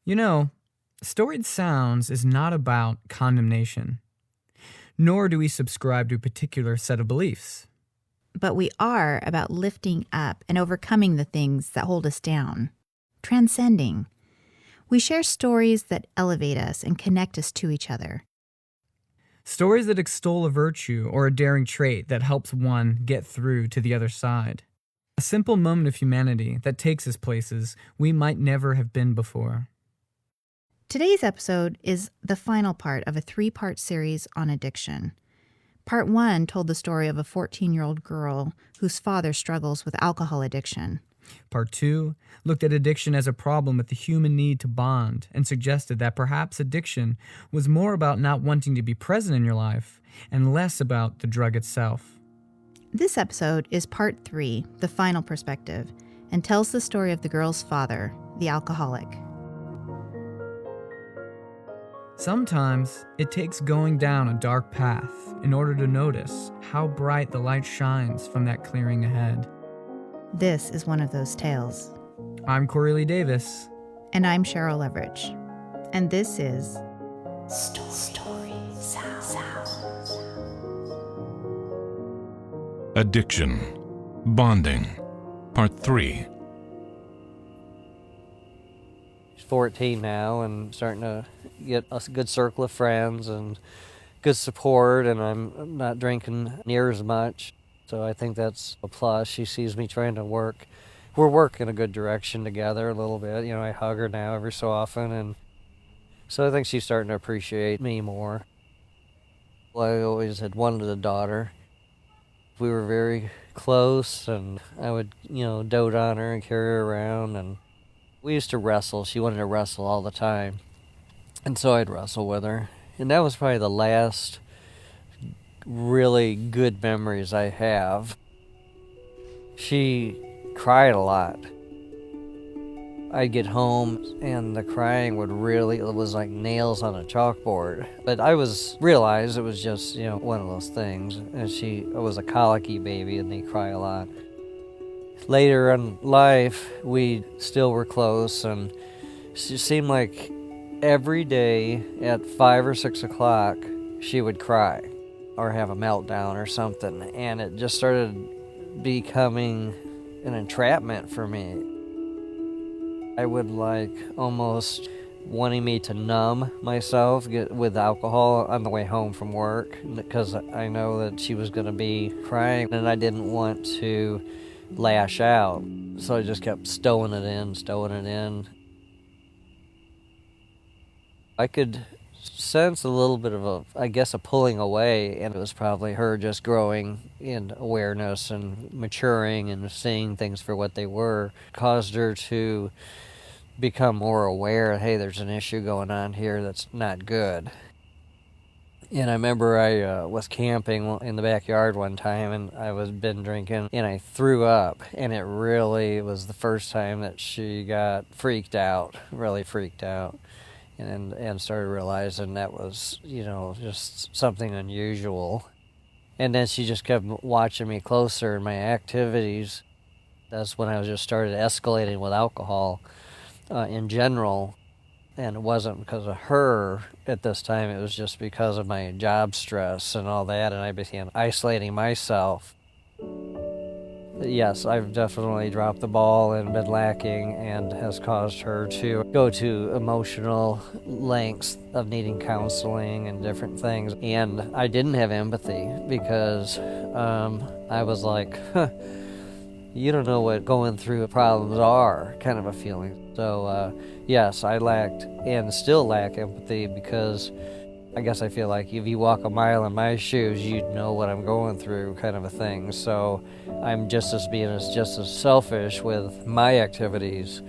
You know, Storied Sounds is not about condemnation, nor do we subscribe to a particular set of beliefs. But we are about lifting up and overcoming the things that hold us down, transcending. We share stories that elevate us and connect us to each other. Stories that extol a virtue or a daring trait that helps one get through to the other side. A simple moment of humanity that takes us places we might never have been before. Today's episode is the final part of a 3-part series on addiction. Part 1 told the story of a 14-year-old girl whose father struggles with alcohol addiction. Part 2 looked at addiction as a problem with the human need to bond and suggested that perhaps addiction was more about not wanting to be present in your life and less about the drug itself. This episode is Part 3, the final perspective, and tells the story of the girl's father, the alcoholic. Sometimes it takes going down a dark path in order to notice how bright the light shines from that clearing ahead. This is one of those tales. I'm Corey Lee Davis. And I'm Cheryl Leverage. And this is Storied Sounds. Addiction. Bonding. Part 3. She's 14 now and starting to get a good circle of friends and good support, and I'm not drinking near as much. So I think that's a plus. She sees me trying to work. We're working a good direction together a little bit. You know, I hug her now every so often, and so I think she's starting to appreciate me more. I always had wanted a daughter. We were very close, and I would, dote on her and carry her around, and we used to wrestle. She wanted to wrestle all the time, and so I'd wrestle with her. And that was probably the last really good memories I have. She cried a lot. I'd get home and the crying it was like nails on a chalkboard. But I realized it was just, one of those things. And it was a colicky baby and they cry a lot. Later in life, we still were close, and she seemed like every day at 5 or 6 o'clock, she would cry or have a meltdown or something, and it just started becoming an entrapment for me. I would almost wanting me to numb myself with alcohol on the way home from work, because I know that she was going to be crying and I didn't want to lash out, so I just kept stowing it in. I could sense a little bit of a pulling away, and it was probably her just growing in awareness and maturing and seeing things for what they were, caused her to become more aware, hey, there's an issue going on here that's not good. And I remember I was camping in the backyard one time, and I was been drinking, and I threw up, and it really was the first time that she got really freaked out. And started realizing that was, just something unusual. And then she just kept watching me closer in my activities. That's when I just started escalating with alcohol in general. And it wasn't because of her at this time, it was just because of my job stress and all that, and I began isolating myself. Yes, I've definitely dropped the ball and been lacking, and has caused her to go to emotional lengths of needing counseling and different things. And I didn't have empathy because I was like, you don't know what going through problems are, kind of a feeling. So yes, I lacked and still lack empathy, because I guess I feel like if you walk a mile in my shoes, you'd know what I'm going through, kind of a thing. So I'm just as selfish with my activities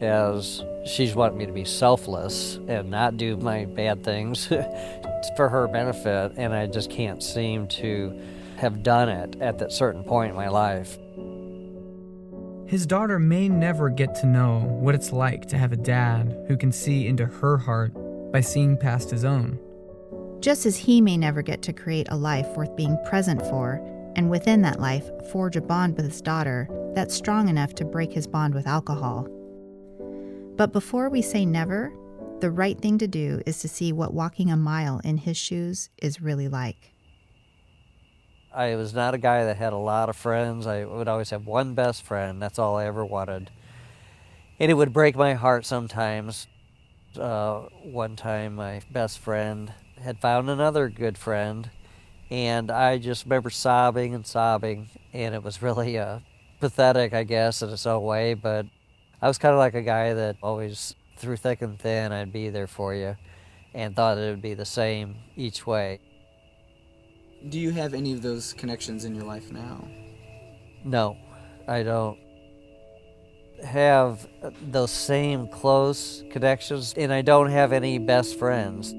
as she's wanting me to be selfless and not do my bad things for her benefit, and I just can't seem to have done it at that certain point in my life. His daughter may never get to know what it's like to have a dad who can see into her heart by seeing past his own. Just as he may never get to create a life worth being present for, and within that life, forge a bond with his daughter that's strong enough to break his bond with alcohol. But before we say never, The right thing to do is to see what walking a mile in his shoes is really like. I was not a guy that had a lot of friends. I would always have one best friend. That's all I ever wanted. And it would break my heart sometimes. One time my best friend had found another good friend, and I just remember sobbing and sobbing, and it was really pathetic, I guess, in its own way, but I was kind of like a guy that always, through thick and thin, I'd be there for you, and thought it would be the same each way. Do you have any of those connections in your life now? No, I don't have those same close connections, and I don't have any best friends.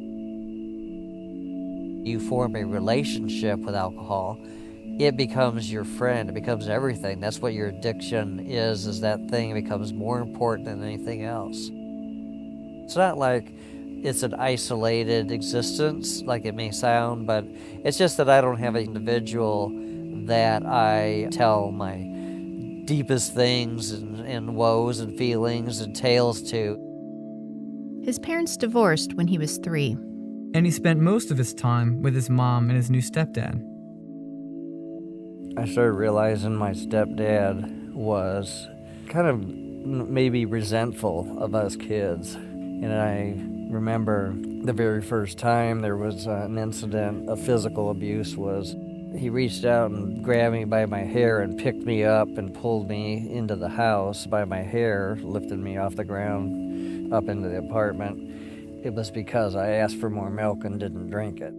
You form a relationship with alcohol, it becomes your friend, it becomes everything. That's what your addiction is that thing. It becomes more important than anything else. It's not like it's an isolated existence like it may sound, but it's just that I don't have an individual that I tell my deepest things and woes and feelings and tales to. His parents divorced when he was 3. And he spent most of his time with his mom and his new stepdad. I started realizing my stepdad was kind of maybe resentful of us kids. And I remember the very first time there was an incident of physical abuse was he reached out and grabbed me by my hair and picked me up and pulled me into the house by my hair, lifted me off the ground up into the apartment. It was because I asked for more milk and didn't drink it.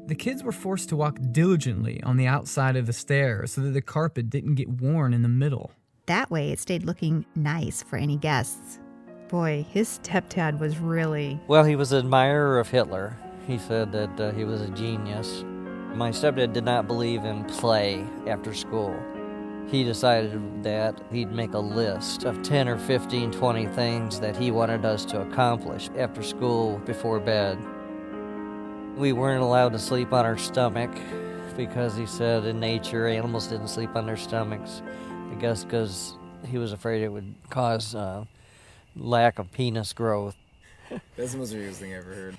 The kids were forced to walk diligently on the outside of the stairs so that the carpet didn't get worn in the middle. That way it stayed looking nice for any guests. Boy, his stepdad was really... Well, he was an admirer of Hitler. He said that he was a genius. My stepdad did not believe in play after school. He decided that he'd make a list of 10 or 15, 20 things that he wanted us to accomplish after school before bed. We weren't allowed to sleep on our stomach because he said in nature animals didn't sleep on their stomachs. I guess because he was afraid it would cause lack of penis growth. That's the most ridiculous thing I ever heard.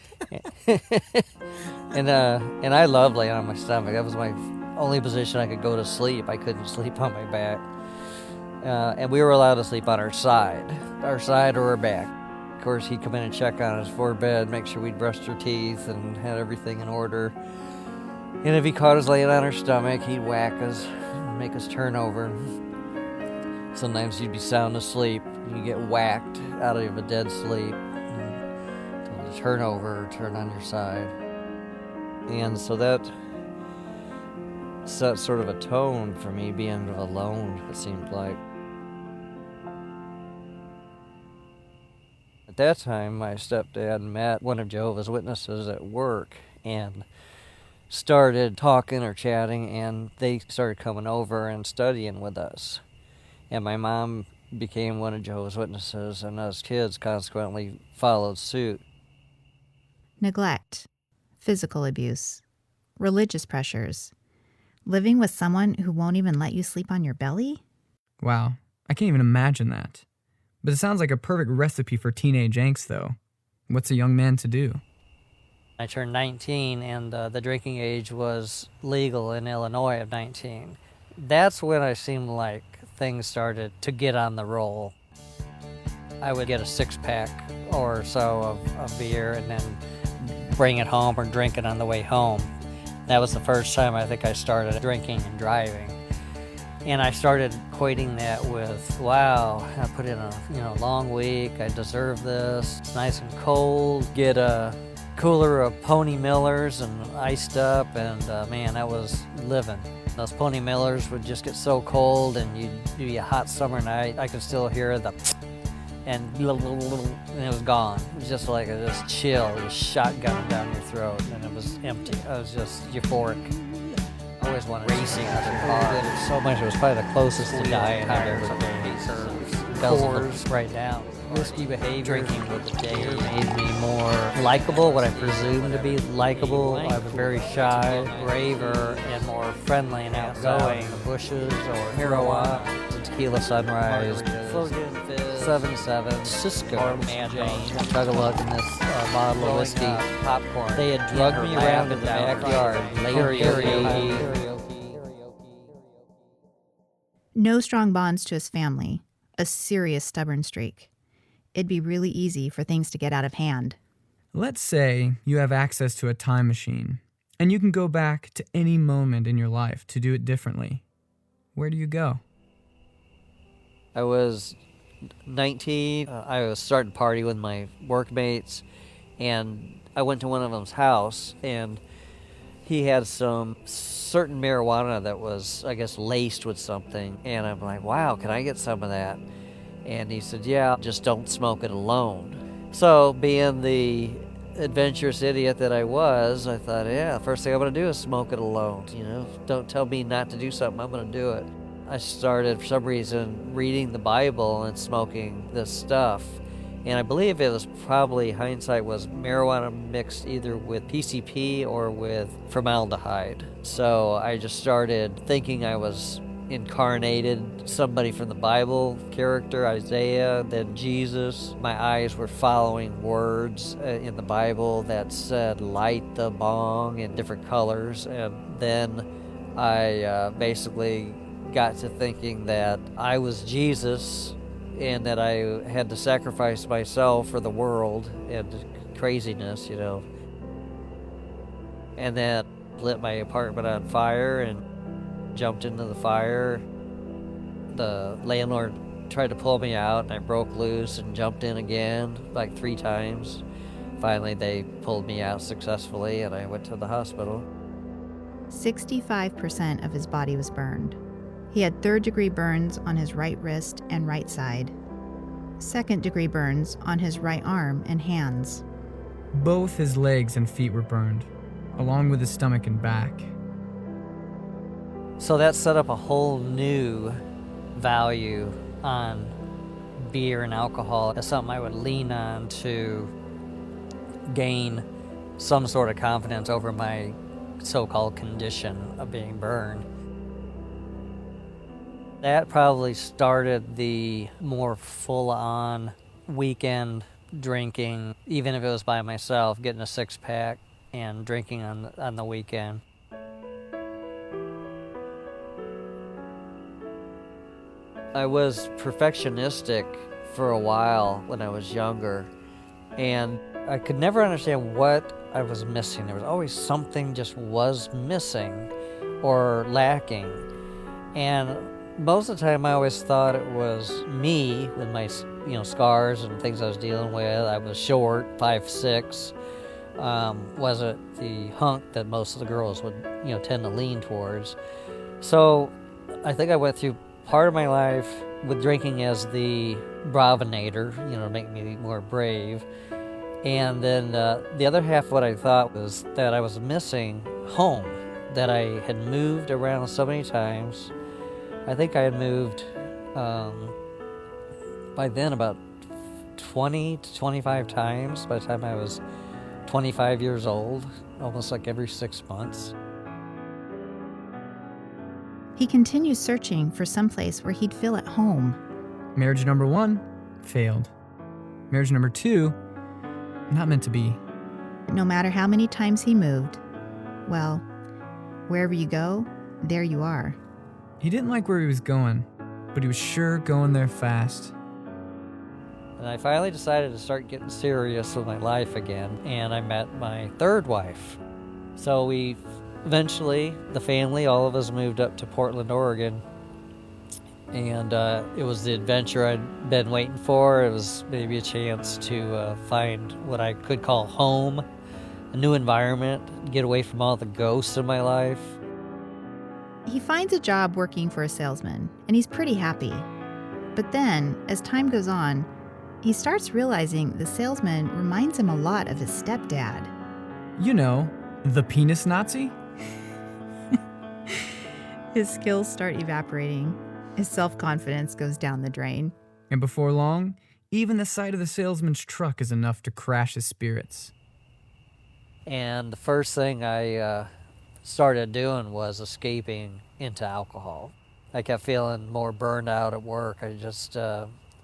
And I love laying on my stomach. That was my only position I could go to sleep. I couldn't sleep on my back. And we were allowed to sleep on our side or our back. Of course, he'd come in and check on us before bed, make sure we'd brushed our teeth and had everything in order. And if he caught us laying on our stomach, he'd whack us, make us turn over. Sometimes you'd be sound asleep, and you get whacked out of a dead sleep. And turn over, or turn on your side. And so that set sort of a tone for me being alone, it seemed like. At that time, my stepdad met one of Jehovah's Witnesses at work and started talking or chatting, and they started coming over and studying with us. And my mom became one of Jehovah's Witnesses, and us kids consequently followed suit. Neglect, physical abuse, religious pressures, living with someone who won't even let you sleep on your belly? Wow, I can't even imagine that. But it sounds like a perfect recipe for teenage angst, though. What's a young man to do? I turned 19, and the drinking age was legal in Illinois of 19. That's when I seemed like things started to get on the roll. I would get a 6-pack or so of beer and then bring it home or drink it on the way home. That was the first time I think I started drinking and driving. And I started equating that with, wow, I put in a long week, I deserve this, it's nice and cold, get a cooler of Pony Millers and iced up, and man, that was living. Those Pony Millers would just get so cold, and you'd be a hot summer night, I could still hear the and it was gone. It was just like a chill, it was shotgun down your throat, and it was empty. I was just euphoric. I always wanted racing out of the car. Did it so much, it was probably the closest to dying I've ever been. Bells right down. Risky behavior, drinking with the day made me more likable, what I presumed to be likable. I was very shy, braver, and more friendly and outgoing. The bushes or marijuana, tequila sunrise, 777 Cisco Jones, chug-a-lug in this bottle of whiskey. Popcorn. They had drugged me around in the backyard. Karaoke. No strong bonds to his family, a serious stubborn streak. It'd be really easy for things to get out of hand. Let's say you have access to a time machine, and you can go back to any moment in your life to do it differently. Where do you go? I was 19. I was starting to party with my workmates, and I went to one of them's house, and he had some certain marijuana that was, I guess, laced with something. And I'm like, wow, can I get some of that? And he said, yeah, just don't smoke it alone. So being the adventurous idiot that I was, I thought, yeah, the first thing I'm going to do is smoke it alone. You know, don't tell me not to do something, I'm going to do it. I started, for some reason, reading the Bible and smoking this stuff. And I believe it was probably, hindsight, was marijuana mixed either with PCP or with formaldehyde. So I just started thinking I was incarnated somebody from the Bible character, Isaiah, then Jesus. My eyes were following words in the Bible that said light the bong in different colors. And then I basically got to thinking that I was Jesus and that I had to sacrifice myself for the world and craziness, you know. And then lit my apartment on fire and jumped into the fire. The landlord tried to pull me out, and I broke loose and jumped in again like 3 times. Finally, they pulled me out successfully, and I went to the hospital. 65% of his body was burned. He had third-degree burns on his right wrist and right side, second-degree burns on his right arm and hands. Both his legs and feet were burned, along with his stomach and back. So that set up a whole new value on beer and alcohol as something I would lean on to gain some sort of confidence over my so-called condition of being burned. That probably started the more full-on weekend drinking, even if it was by myself, getting a 6-pack and drinking on the weekend. I was perfectionistic for a while when I was younger, and I could never understand what I was missing. There was always something just was missing or lacking. And most of the time I always thought it was me with my, scars and things I was dealing with. I was short, 5'6". Wasn't the hunk that most of the girls would, tend to lean towards. So I think I went through part of my life with drinking as the bravinator, to make me more brave. And then the other half of what I thought was that I was missing home, that I had moved around so many times. I think I had moved by then about 20 to 25 times by the time I was 25 years old, almost like every 6 months. He continues searching for some place where he'd feel at home. Marriage number 1 failed. Marriage number 2, not meant to be. No matter how many times he moved, well, wherever you go, there you are. He didn't like where he was going, but he was sure going there fast. And I finally decided to start getting serious with my life again, and I met my third wife. So we eventually, the family, all of us moved up to Portland, Oregon, and it was the adventure I'd been waiting for. It was maybe a chance to find what I could call home, a new environment, get away from all the ghosts in my life. He finds a job working for a salesman, and he's pretty happy. But then, as time goes on, he starts realizing the salesman reminds him a lot of his stepdad. You know, the penis Nazi? His skills start evaporating. His self-confidence goes down the drain. And before long, even the sight of the salesman's truck is enough to crash his spirits. And the first thing I started doing was escaping into alcohol. I kept feeling more burned out at work. I just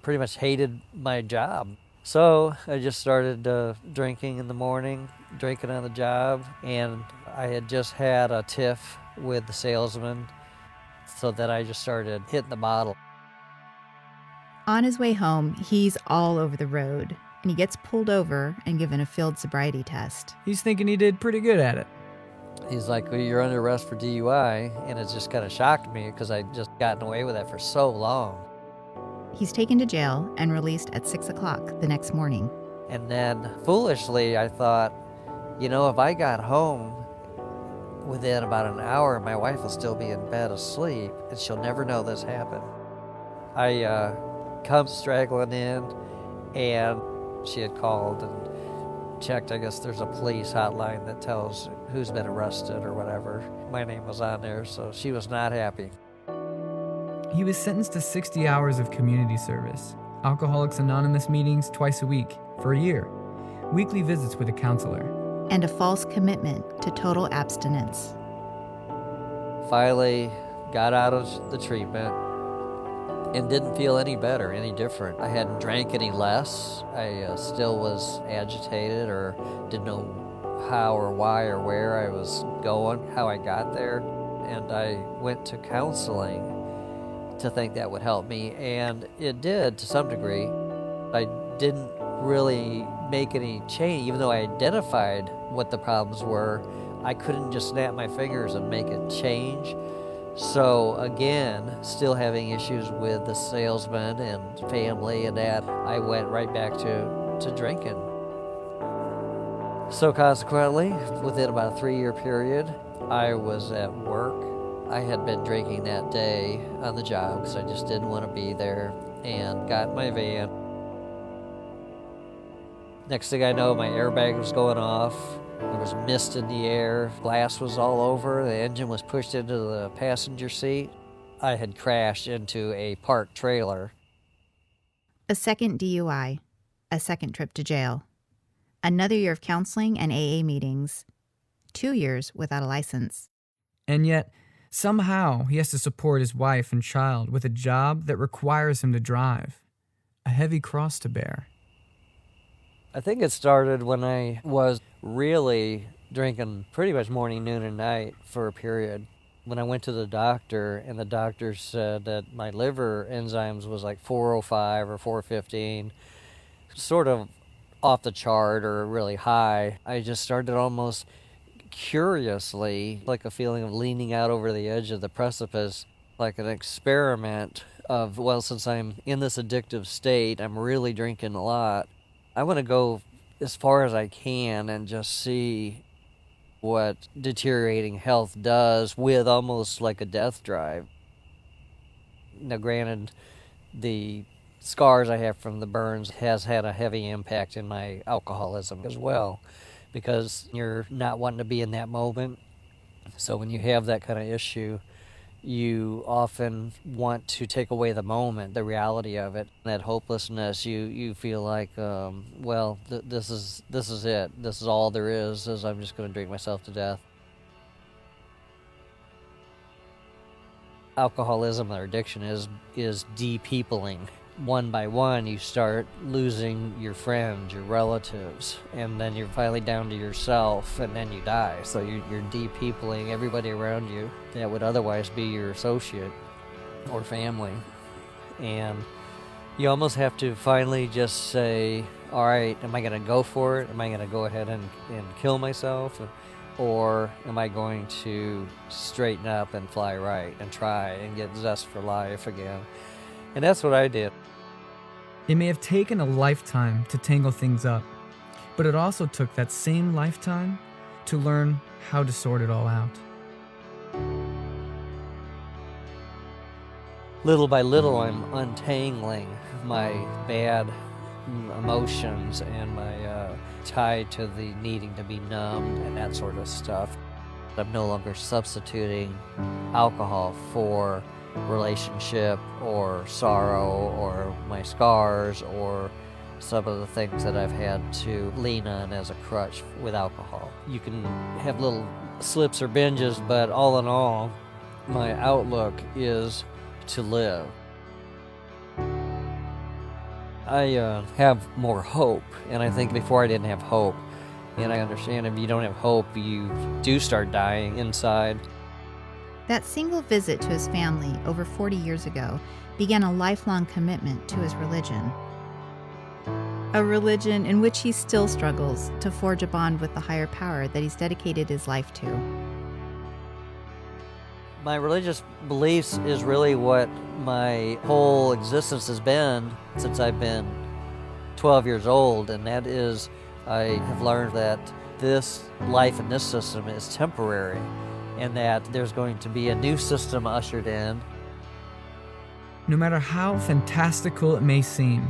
pretty much hated my job. So I just started drinking in the morning, drinking on the job, and I had just had a tiff with the salesman, so that I just started hitting the bottle. On his way home, he's all over the road, and he gets pulled over and given a field sobriety test. He's thinking he did pretty good at it. He's like, well, you're under arrest for DUI, and it just kind of shocked me because I'd just gotten away with that for so long. He's taken to jail and released at 6 o'clock the next morning. And then, foolishly, I thought, if I got home within about an hour, my wife will still be in bed asleep, and she'll never know this happened. I come straggling in, and she had called and checked. I guess there's a police hotline that tells who's been arrested or whatever. My name was on there, so she was not happy. He was sentenced to 60 hours of community service, Alcoholics Anonymous meetings twice a week for a year, weekly visits with a counselor, and a false commitment to total abstinence. Finally got out of the treatment and didn't feel any better, any different. I hadn't drank any less. I still was agitated or didn't know how or why or where I was going, how I got there. And I went to counseling to think that would help me, and it did to some degree. I didn't really make any change, even though I identified what the problems were. I couldn't just snap my fingers and make it change. So again, still having issues with the salesman and family and that, I went right back to drinking. So consequently, within about a 3-year period, I was at work. I had been drinking that day on the job because I just didn't want to be there, and got in my van. Next thing I know, my airbag was going off. There was mist in the air. Glass was all over. The engine was pushed into the passenger seat. I had crashed into a parked trailer. A second DUI, a second trip to jail, another year of counseling and AA meetings, 2 years without a license. And yet, somehow he has to support his wife and child with a job that requires him to drive. A heavy cross to bear. I think it started when I was really drinking pretty much morning, noon, and night for a period. When I went to the doctor, and the doctor said that my liver enzymes was like 405 or 415, sort of off the chart or really high, I just started almost curiously, like a feeling of leaning out over the edge of the precipice, like an experiment of, well, since I'm in this addictive state, I'm really drinking a lot, I want to go as far as I can and just see what deteriorating health does with almost like a death drive. Now, granted, the scars I have from the burns has had a heavy impact in my alcoholism as well, because you're not wanting to be in that moment. So when you have that kind of issue, you often want to take away the moment, the reality of it, that hopelessness. You feel like, this is it. This is all there is I'm just going to drink myself to death. Alcoholism or addiction is de-peopling. One by one, you start losing your friends, your relatives, and then you're finally down to yourself, and then you die. So you're de-peopling everybody around you that would otherwise be your associate or family. And you almost have to finally just say, all right, am I going to go for it? Am I going to go ahead and kill myself? Or am I going to straighten up and fly right and try and get zest for life again? And that's what I did. It may have taken a lifetime to tangle things up, but it also took that same lifetime to learn how to sort it all out. Little by little, I'm untangling my bad emotions and my tie to the needing to be numbed and that sort of stuff. I'm no longer substituting alcohol for relationship or sorrow or my scars or some of the things that I've had to lean on as a crutch with alcohol. You can have little slips or binges, but all in all, my outlook is to live. I have more hope, and I think before I didn't have hope. And I understand if you don't have hope, you do start dying inside. That single visit to his family over 40 years ago began a lifelong commitment to his religion. A religion in which he still struggles to forge a bond with the higher power that he's dedicated his life to. My religious beliefs is really what my whole existence has been since I've been 12 years old, and that is I have learned that this life in this system is temporary and that there's going to be a new system ushered in. No matter how fantastical it may seem,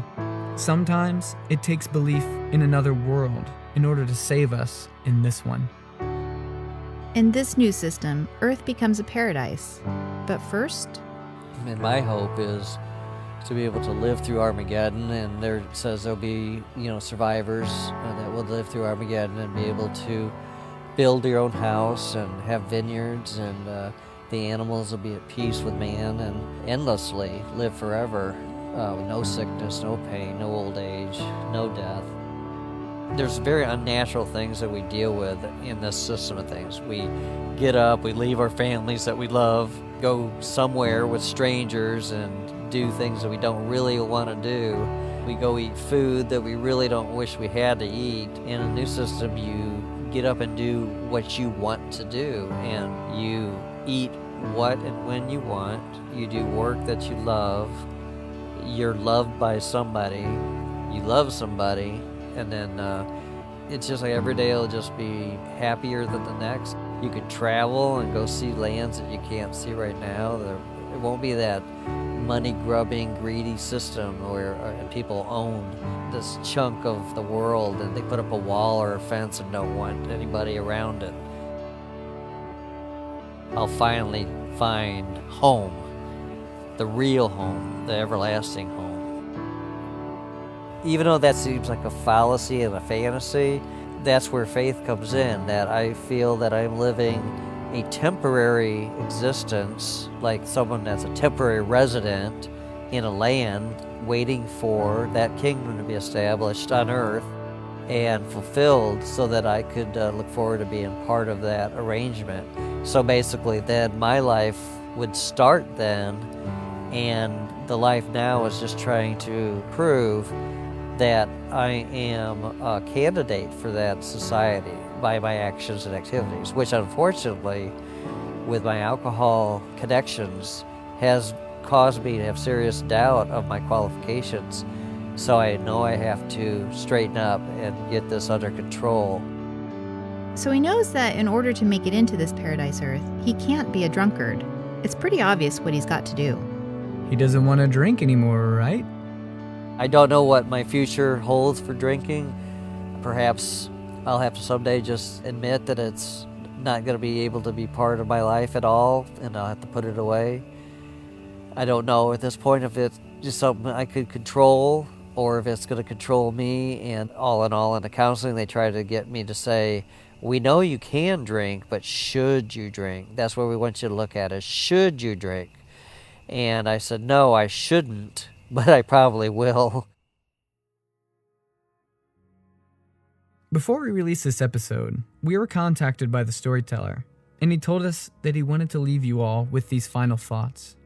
sometimes it takes belief in another world in order to save us in this one. In this new system, Earth becomes a paradise. But first, And my hope is to be able to live through Armageddon, and there says there'll be, survivors that will live through Armageddon and be able to build your own house and have vineyards, and the animals will be at peace with man and endlessly live forever with no sickness, no pain, no old age, no death. There's very unnatural things that we deal with in this system of things. We get up, we leave our families that we love, go somewhere with strangers and do things that we don't really want to do. We go eat food that we really don't wish we had to eat. In a new system, you get up and do what you want to do, and you eat what and when you want. You do work that you love. You're loved by somebody. You love somebody. And then it's just like every day will just be happier than the next. You can travel and go see lands that you can't see right now. It won't be that money-grubbing, greedy system where people own this chunk of the world and they put up a wall or a fence and don't want anybody around it. I'll finally find home, the real home, the everlasting home. Even though that seems like a fallacy and a fantasy, that's where faith comes in, that I feel that I'm living a temporary existence, like someone that's a temporary resident in a land waiting for that kingdom to be established on earth and fulfilled so that I could look forward to being part of that arrangement. So basically then my life would start then, and the life now is just trying to prove that I am a candidate for that society by my actions and activities, which unfortunately, with my alcohol connections, has caused me to have serious doubt of my qualifications. So I know I have to straighten up and get this under control. so he knows that in order to make it into this paradise Earth, he can't be a drunkard. It's pretty obvious what he's got to do. He doesn't want to drink anymore, right? I don't know what my future holds for drinking. Perhaps I'll have to someday just admit that it's not going to be able to be part of my life at all, and I'll have to put it away. I don't know at this point if it's just something I could control or if it's going to control me. And all in all, in the counseling, they try to get me to say, we know you can drink, but should you drink? That's what we want you to look at, is should you drink? And I said, no, I shouldn't, but I probably will. Before we released this episode, we were contacted by the storyteller, and he told us that he wanted to leave you all with these final thoughts.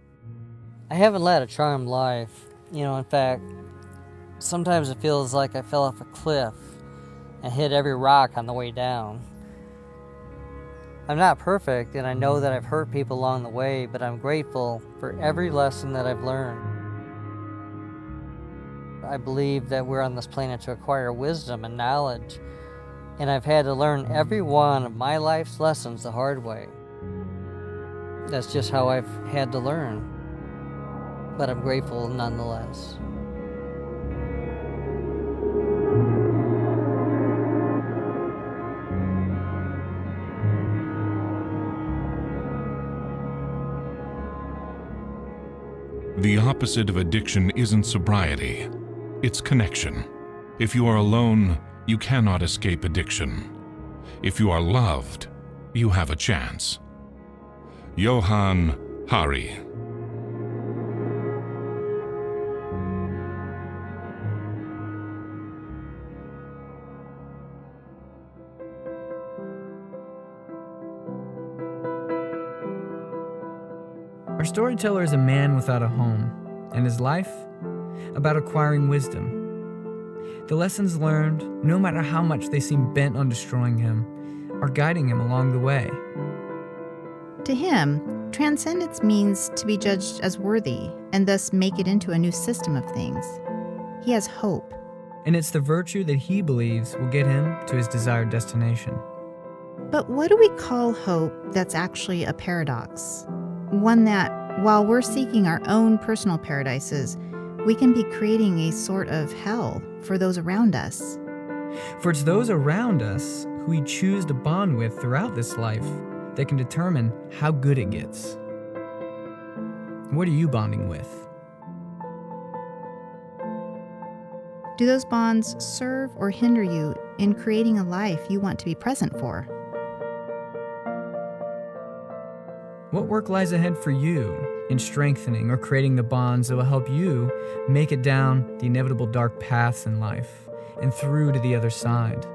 I haven't led a charmed life. In fact, sometimes it feels like I fell off a cliff and hit every rock on the way down. I'm not perfect, and I know that I've hurt people along the way, but I'm grateful for every lesson that I've learned. I believe that we're on this planet to acquire wisdom and knowledge, and I've had to learn every one of my life's lessons the hard way. That's just how I've had to learn, but I'm grateful nonetheless. The opposite of addiction isn't sobriety, it's connection. If you are alone, you cannot escape addiction. If you are loved, you have a chance. Johann Hari. Our storyteller is a man without a home, and his life about acquiring wisdom. The lessons learned, no matter how much they seem bent on destroying him, are guiding him along the way. To him, transcendence means to be judged as worthy and thus make it into a new system of things. He has hope. And it's the virtue that he believes will get him to his desired destination. But what do we call hope that's actually a paradox? One that, while we're seeking our own personal paradises, we can be creating a sort of hell for those around us. For it's those around us who we choose to bond with throughout this life that can determine how good it gets. What are you bonding with? Do those bonds serve or hinder you in creating a life you want to be present for? What work lies ahead for you in strengthening or creating the bonds that will help you make it down the inevitable dark paths in life and through to the other side?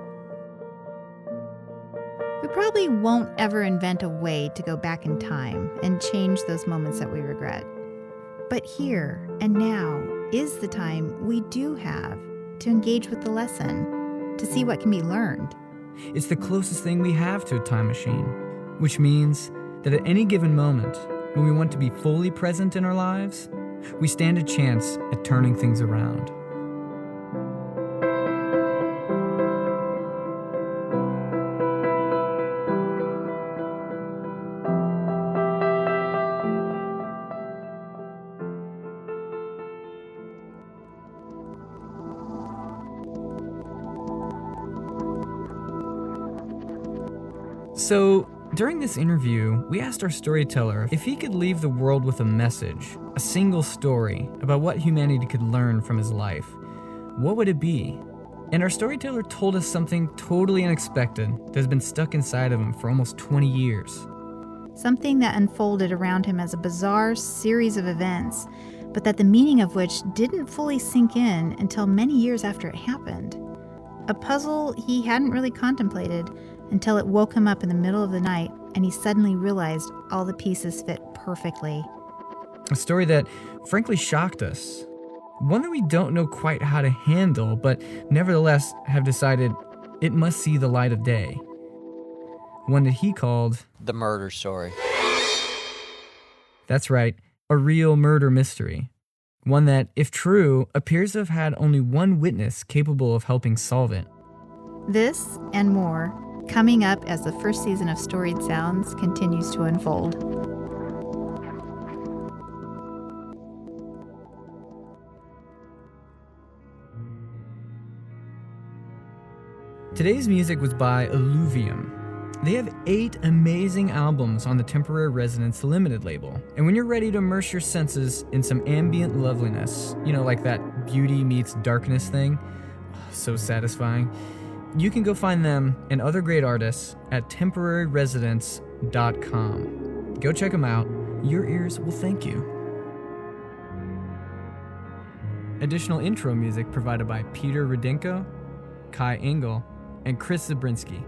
We probably won't ever invent a way to go back in time and change those moments that we regret. But here and now is the time we do have to engage with the lesson, to see what can be learned. It's the closest thing we have to a time machine, which means that at any given moment, when we want to be fully present in our lives, we stand a chance at turning things around. So, during this interview, we asked our storyteller if he could leave the world with a message, a single story about what humanity could learn from his life. What would it be? And our storyteller told us something totally unexpected that has been stuck inside of him for almost 20 years. Something that unfolded around him as a bizarre series of events, but that the meaning of which didn't fully sink in until many years after it happened. A puzzle he hadn't really contemplated until it woke him up in the middle of the night and he suddenly realized all the pieces fit perfectly. A story that frankly shocked us. One that we don't know quite how to handle, but nevertheless have decided it must see the light of day. One that he called The murder story. That's right, a real murder mystery. One that, if true, appears to have had only one witness capable of helping solve it. This and more coming up as the first season of Storied Sounds continues to unfold. Today's music was by Alluvium. They have 8 amazing albums on the Temporary Residence Limited label. And when you're ready to immerse your senses in some ambient loveliness, like that beauty meets darkness thing, so satisfying, you can go find them and other great artists at temporaryresidence.com. Go check them out. Your ears will thank you. Additional intro music provided by Peter Rudenko, Kai Engel, and Chris Zabrinski.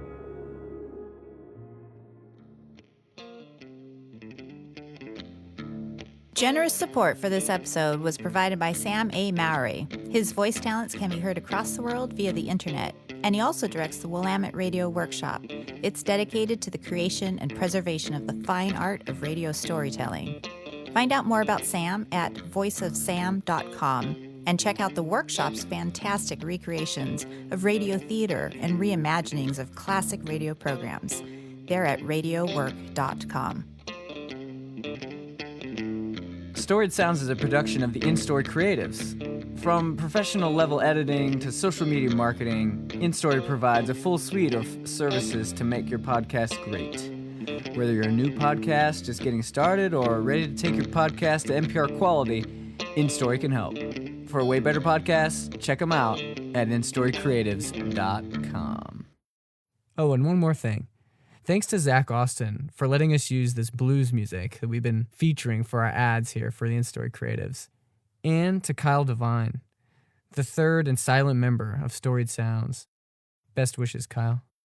Generous support for this episode was provided by Sam A. Mowry. His voice talents can be heard across the world via the internet, and he also directs the Willamette Radio Workshop. It's dedicated to the creation and preservation of the fine art of radio storytelling. Find out more about Sam at voiceofsam.com and check out the workshop's fantastic recreations of radio theater and reimaginings of classic radio programs. They're at radiowork.com. Storied Sounds is a production of the In-Story Creatives. From professional level editing to social media marketing, In-Story provides a full suite of services to make your podcast great. Whether you're a new podcast just getting started or ready to take your podcast to NPR quality, In-Story can help. For a way better podcast, check them out at instorycreatives.com. Oh, and one more thing. Thanks to Zach Austin for letting us use this blues music that we've been featuring for our ads here for the In-Story Creatives. And to Kyle Devine, the third and silent member of Storied Sounds. Best wishes, Kyle.